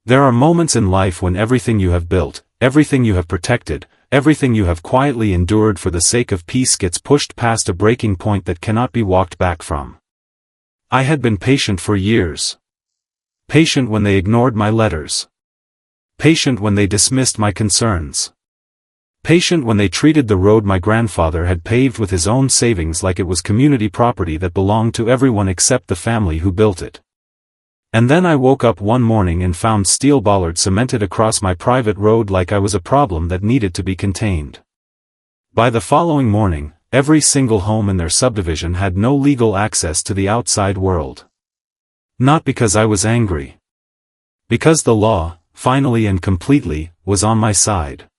There are moments in life when everything you have built, everything you have protected, everything you have quietly endured for the sake of peace gets pushed past a breaking point that cannot be walked back from. I had been patient for years. Patient when they ignored my letters. Patient when they dismissed my concerns. Patient when they treated the road my grandfather had paved with his own savings like it was community property that belonged to everyone except the family who built it. And then I woke up one morning and found steel bollards cemented across my private road like I was a problem that needed to be contained. By the following morning, every single home in their subdivision had no legal access to the outside world. Not because I was angry. Because the law, finally and completely, was on my side.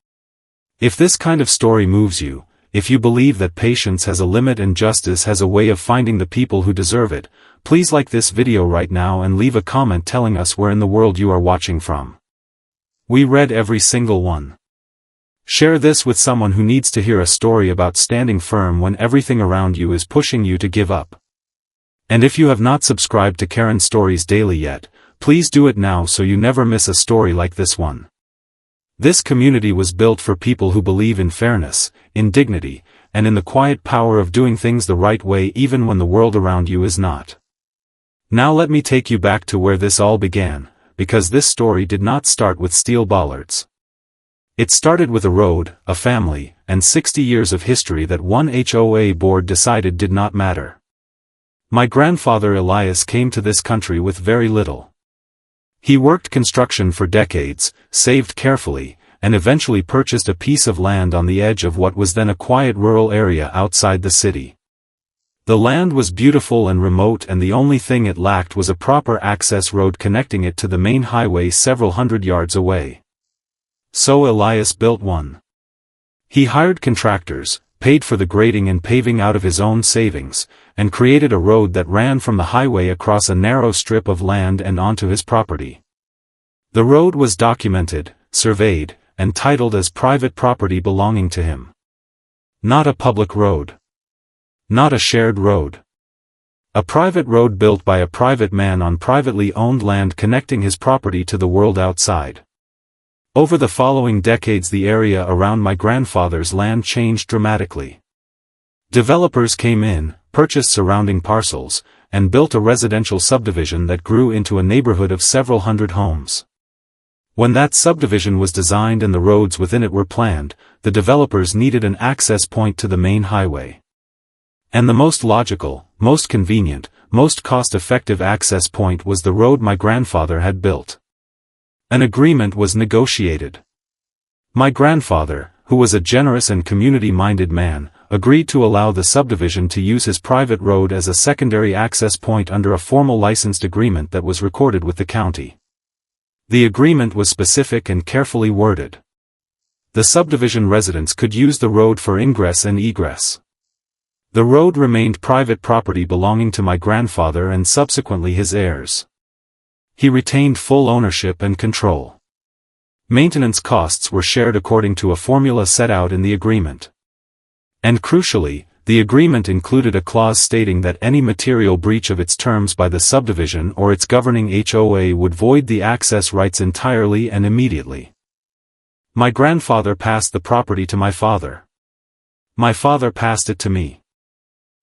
If this kind of story moves you, if you believe that patience has a limit and justice has a way of finding the people who deserve it, please like this video right now and leave a comment telling us where in the world you are watching from. We read every single one. Share this with someone who needs to hear a story about standing firm when everything around you is pushing you to give up. And if you have not subscribed to Karen Stories Daily yet, please do it now so you never miss a story like this one. This community was built for people who believe in fairness, in dignity, and in the quiet power of doing things the right way even when the world around you is not. Now let me take you back to where this all began, because this story did not start with steel bollards. It started with a road, a family, and 60 years of history that one HOA board decided did not matter. My grandfather Elias came to this country with very little. He worked construction for decades, saved carefully, and eventually purchased a piece of land on the edge of what was then a quiet rural area outside the city. The land was beautiful and remote, and the only thing it lacked was a proper access road connecting it to the main highway several hundred yards away. So Elias built one. He hired contractors, paid for the grading and paving out of his own savings, and created a road that ran from the highway across a narrow strip of land and onto his property. The road was documented, surveyed, and titled as private property belonging to him. Not a public road. Not a shared road. A private road built by a private man on privately owned land connecting his property to the world outside. Over the following decades the area around my grandfather's land changed dramatically. Developers came in, purchased surrounding parcels, and built a residential subdivision that grew into a neighborhood of several hundred homes. When that subdivision was designed and the roads within it were planned, the developers needed an access point to the main highway. And the most logical, most convenient, most cost-effective access point was the road my grandfather had built. An agreement was negotiated. My grandfather, who was a generous and community-minded man, agreed to allow the subdivision to use his private road as a secondary access point under a formal licensed agreement that was recorded with the county. The agreement was specific and carefully worded. The subdivision residents could use the road for ingress and egress. The road remained private property belonging to my grandfather and subsequently his heirs. He retained full ownership and control. Maintenance costs were shared according to a formula set out in the agreement. And crucially, the agreement included a clause stating that any material breach of its terms by the subdivision or its governing HOA would void the access rights entirely and immediately. My grandfather passed the property to my father. My father passed it to me.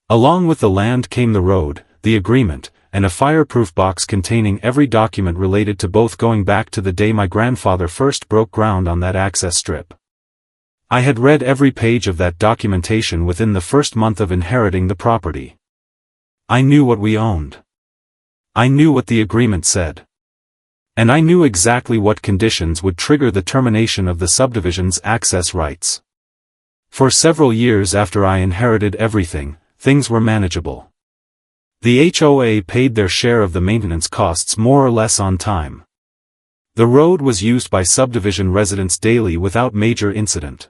Along with the land came the road, the agreement, and a fireproof box containing every document related to both going back to the day my grandfather first broke ground on that access strip. I had read every page of that documentation within the first month of inheriting the property. I knew what we owned. I knew what the agreement said. And I knew exactly what conditions would trigger the termination of the subdivision's access rights. For several years after I inherited everything, things were manageable. The HOA paid their share of the maintenance costs more or less on time. The road was used by subdivision residents daily without major incident.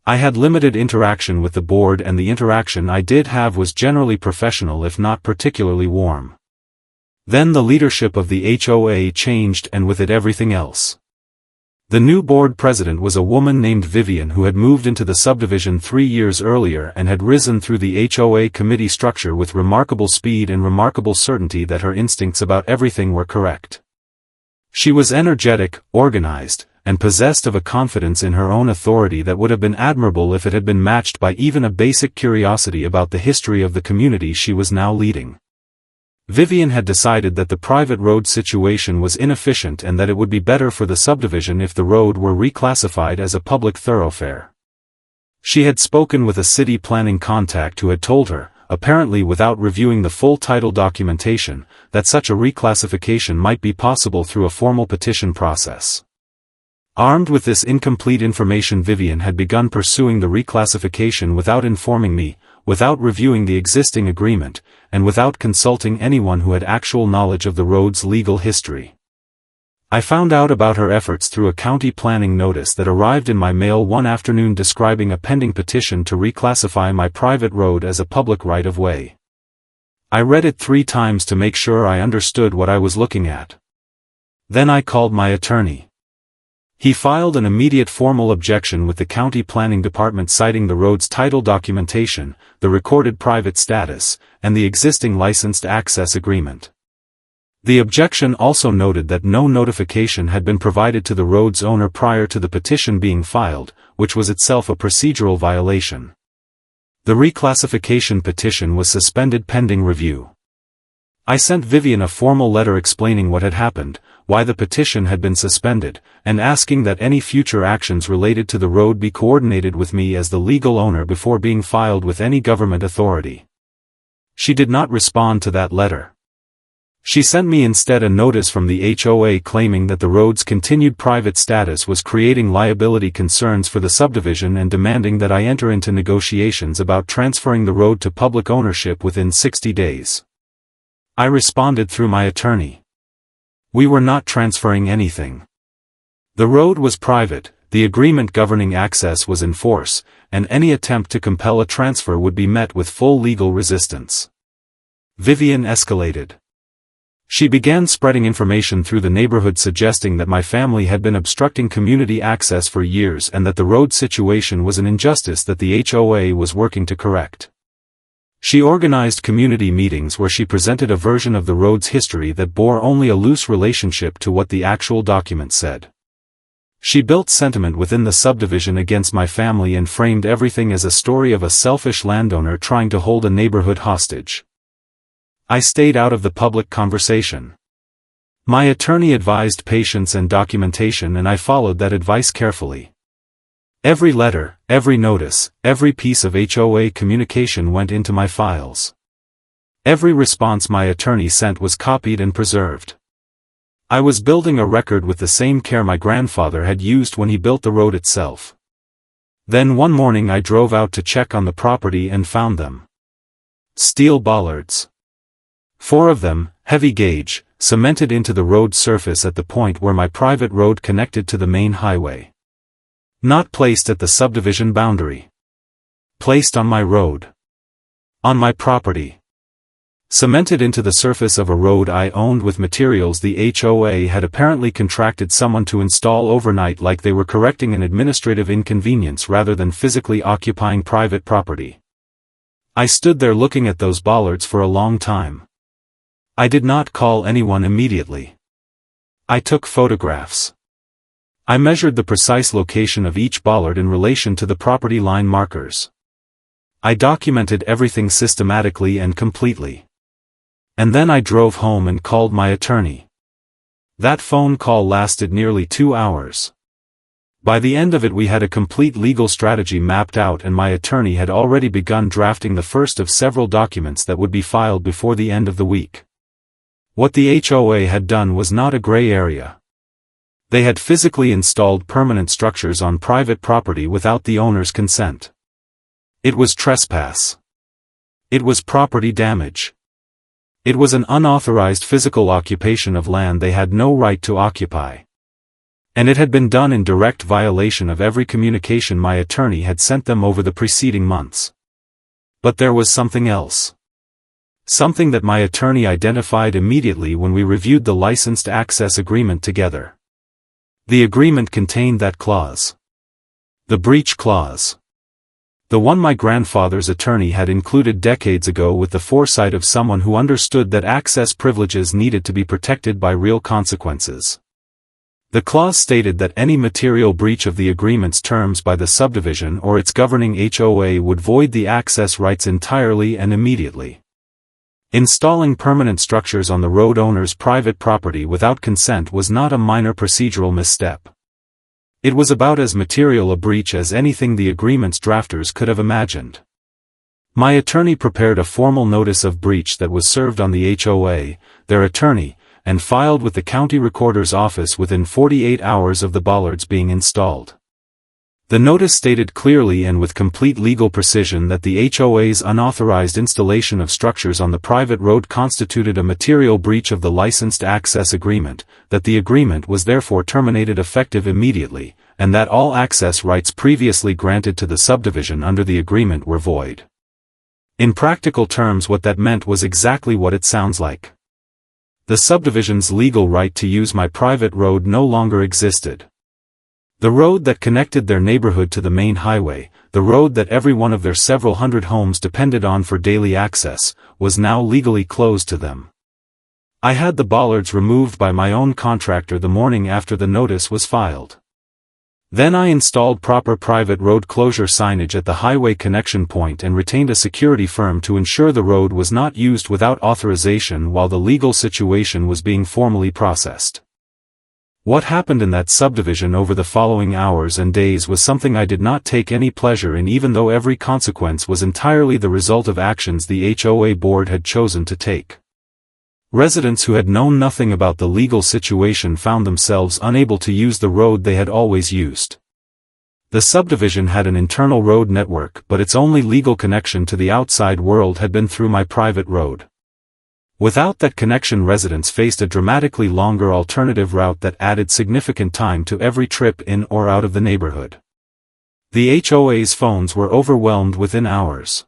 I had limited interaction with the board, and the interaction I did have was generally professional if not particularly warm. Then the leadership of the HOA changed, and with it everything else. The new board president was a woman named Vivian who had moved into the subdivision 3 years earlier and had risen through the HOA committee structure with remarkable speed and remarkable certainty that her instincts about everything were correct. She was energetic, organized, and possessed of a confidence in her own authority that would have been admirable if it had been matched by even a basic curiosity about the history of the community she was now leading. Vivian had decided that the private road situation was inefficient and that it would be better for the subdivision if the road were reclassified as a public thoroughfare. She had spoken with a city planning contact who had told her, apparently without reviewing the full title documentation, that such a reclassification might be possible through a formal petition process. Armed with this incomplete information, Vivian had begun pursuing the reclassification without informing me, without reviewing the existing agreement, and without consulting anyone who had actual knowledge of the road's legal history. I found out about her efforts through a county planning notice that arrived in my mail one afternoon describing a pending petition to reclassify my private road as a public right-of-way. I read it 3 times to make sure I understood what I was looking at. Then I called my attorney. He filed an immediate formal objection with the county planning department citing the road's title documentation, the recorded private status, and the existing licensed access agreement. The objection also noted that no notification had been provided to the road's owner prior to the petition being filed, which was itself a procedural violation. The reclassification petition was suspended pending review. I sent Vivian a formal letter explaining what had happened, why the petition had been suspended, and asking that any future actions related to the road be coordinated with me as the legal owner before being filed with any government authority. She did not respond to that letter. She sent me instead a notice from the HOA claiming that the road's continued private status was creating liability concerns for the subdivision and demanding that I enter into negotiations about transferring the road to public ownership within 60 days. I responded through my attorney. We were not transferring anything. The road was private, the agreement governing access was in force, and any attempt to compel a transfer would be met with full legal resistance. Vivian escalated. She began spreading information through the neighborhood suggesting that my family had been obstructing community access for years and that the road situation was an injustice that the HOA was working to correct. She organized community meetings where she presented a version of the road's history that bore only a loose relationship to what the actual document said. She built sentiment within the subdivision against my family and framed everything as a story of a selfish landowner trying to hold a neighborhood hostage. I stayed out of the public conversation. My attorney advised patience and documentation, and I followed that advice carefully. Every letter, every notice, every piece of HOA communication went into my files. Every response my attorney sent was copied and preserved. I was building a record with the same care my grandfather had used when he built the road itself. Then one morning I drove out to check on the property and found them. Steel bollards. 4 of them, heavy gauge, cemented into the road surface at the point where my private road connected to the main highway. Not placed at the subdivision boundary. Placed on my road. On my property. Cemented into the surface of a road I owned with materials the HOA had apparently contracted someone to install overnight, like they were correcting an administrative inconvenience rather than physically occupying private property. I stood there looking at those bollards for a long time. I did not call anyone immediately. I took photographs. I measured the precise location of each bollard in relation to the property line markers. I documented everything systematically and completely. And then I drove home and called my attorney. That phone call lasted nearly 2 hours. By the end of it we had a complete legal strategy mapped out, and my attorney had already begun drafting the first of several documents that would be filed before the end of the week. What the HOA had done was not a gray area. They had physically installed permanent structures on private property without the owner's consent. It was trespass. It was property damage. It was an unauthorized physical occupation of land they had no right to occupy. And it had been done in direct violation of every communication my attorney had sent them over the preceding months. But there was something else. Something that my attorney identified immediately when we reviewed the licensed access agreement together. The agreement contained that clause. The breach clause. The one my grandfather's attorney had included decades ago with the foresight of someone who understood that access privileges needed to be protected by real consequences. The clause stated that any material breach of the agreement's terms by the subdivision or its governing HOA would void the access rights entirely and immediately. Installing permanent structures on the road owner's private property without consent was not a minor procedural misstep. It was about as material a breach as anything the agreement's drafters could have imagined. My attorney prepared a formal notice of breach that was served on the HOA, their attorney, and filed with the county recorder's office within 48 hours of the bollards being installed. The notice stated clearly and with complete legal precision that the HOA's unauthorized installation of structures on the private road constituted a material breach of the licensed access agreement, that the agreement was therefore terminated effective immediately, and that all access rights previously granted to the subdivision under the agreement were void. In practical terms, what that meant was exactly what it sounds like. The subdivision's legal right to use my private road no longer existed. The road that connected their neighborhood to the main highway, the road that every one of their several hundred homes depended on for daily access, was now legally closed to them. I had the bollards removed by my own contractor the morning after the notice was filed. Then I installed proper private road closure signage at the highway connection point and retained a security firm to ensure the road was not used without authorization while the legal situation was being formally processed. What happened in that subdivision over the following hours and days was something I did not take any pleasure in, even though every consequence was entirely the result of actions the HOA board had chosen to take. Residents who had known nothing about the legal situation found themselves unable to use the road they had always used. The subdivision had an internal road network, but its only legal connection to the outside world had been through my private road. Without that connection, residents faced a dramatically longer alternative route that added significant time to every trip in or out of the neighborhood. The HOA's phones were overwhelmed within hours.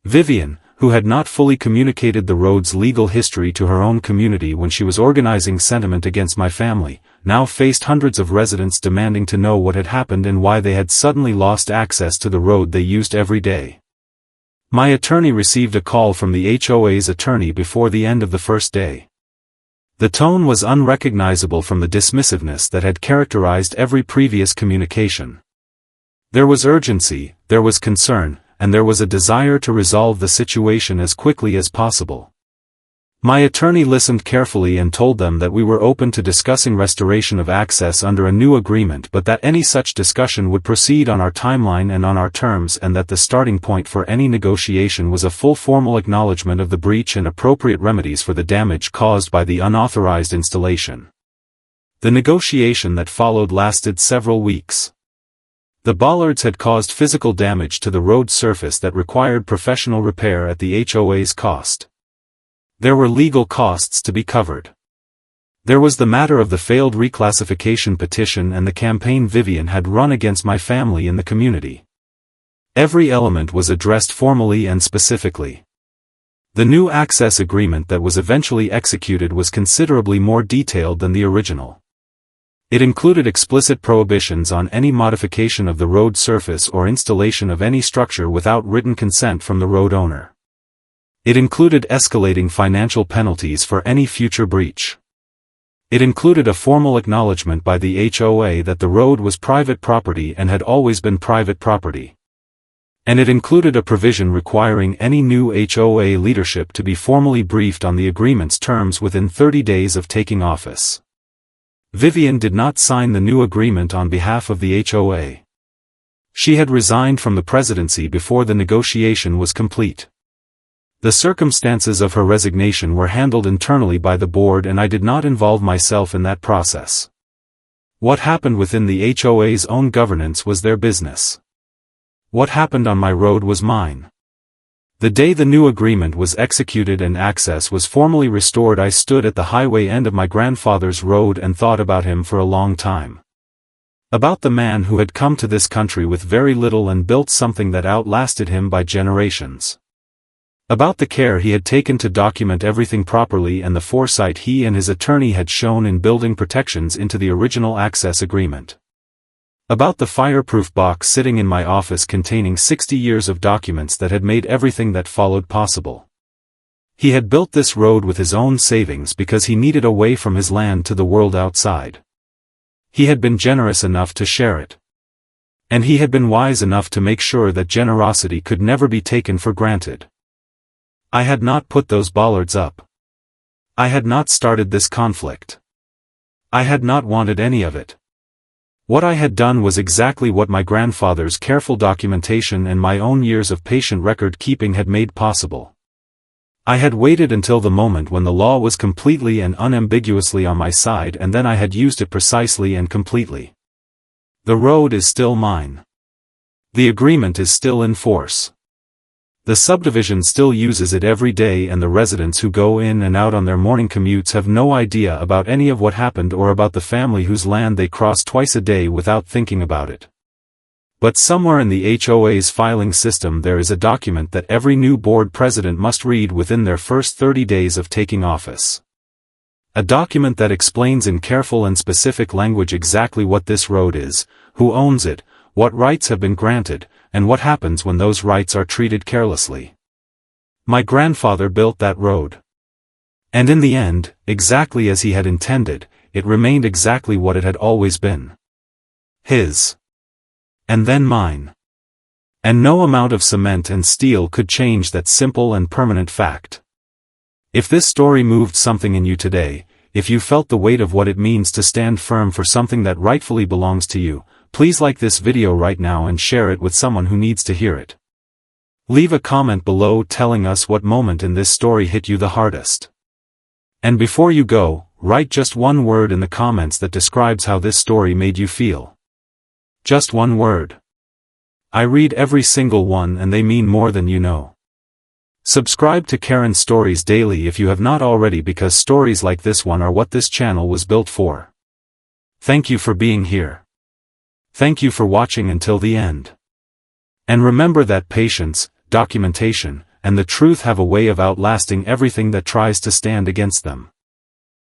Vivian, who had not fully communicated the road's legal history to her own community when she was organizing sentiment against my family, now faced hundreds of residents demanding to know what had happened and why they had suddenly lost access to the road they used every day. My attorney received a call from the HOA's attorney before the end of the first day. The tone was unrecognizable from the dismissiveness that had characterized every previous communication. There was urgency, there was concern, and there was a desire to resolve the situation as quickly as possible. My attorney listened carefully and told them that we were open to discussing restoration of access under a new agreement, but that any such discussion would proceed on our timeline and on our terms, and that the starting point for any negotiation was a full formal acknowledgement of the breach and appropriate remedies for the damage caused by the unauthorized installation. The negotiation that followed lasted several weeks. The bollards had caused physical damage to the road surface that required professional repair at the HOA's cost. There were legal costs to be covered. There was the matter of the failed reclassification petition and the campaign Vivian had run against my family in the community. Every element was addressed formally and specifically. The new access agreement that was eventually executed was considerably more detailed than the original. It included explicit prohibitions on any modification of the road surface or installation of any structure without written consent from the road owner. It included escalating financial penalties for any future breach. It included a formal acknowledgement by the HOA that the road was private property and had always been private property. And it included a provision requiring any new HOA leadership to be formally briefed on the agreement's terms within 30 days of taking office. Vivian did not sign the new agreement on behalf of the HOA. She had resigned from the presidency before the negotiation was complete. The circumstances of her resignation were handled internally by the board, and I did not involve myself in that process. What happened within the HOA's own governance was their business. What happened on my road was mine. The day the new agreement was executed and access was formally restored, I stood at the highway end of my grandfather's road and thought about him for a long time. About the man who had come to this country with very little and built something that outlasted him by generations. About the care he had taken to document everything properly and the foresight he and his attorney had shown in building protections into the original access agreement. About the fireproof box sitting in my office containing 60 years of documents that had made everything that followed possible. He had built this road with his own savings because he needed a way from his land to the world outside. He had been generous enough to share it. And he had been wise enough to make sure that generosity could never be taken for granted. I had not put those bollards up. I had not started this conflict. I had not wanted any of it. What I had done was exactly what my grandfather's careful documentation and my own years of patient record-keeping had made possible. I had waited until the moment when the law was completely and unambiguously on my side, and then I had used it precisely and completely. The road is still mine. The agreement is still in force. The subdivision still uses it every day, and the residents who go in and out on their morning commutes have no idea about any of what happened or about the family whose land they cross twice a day without thinking about it. But somewhere in the HOA's filing system there is a document that every new board president must read within their first 30 days of taking office. A document that explains in careful and specific language exactly what this road is, who owns it, what rights have been granted, and what happens when those rights are treated carelessly. My grandfather built that road. And in the end, exactly as he had intended, it remained exactly what it had always been. His. And then mine. And no amount of cement and steel could change that simple and permanent fact. If this story moved something in you today, if you felt the weight of what it means to stand firm for something that rightfully belongs to you, please like this video right now and share it with someone who needs to hear it. Leave a comment below telling us what moment in this story hit you the hardest. And before you go, write just one word in the comments that describes how this story made you feel. Just one word. I read every single one, and they mean more than you know. Subscribe to Karen's Stories Daily if you have not already, because stories like this one are what this channel was built for. Thank you for being here. Thank you for watching until the end. And remember that patience, documentation, and the truth have a way of outlasting everything that tries to stand against them.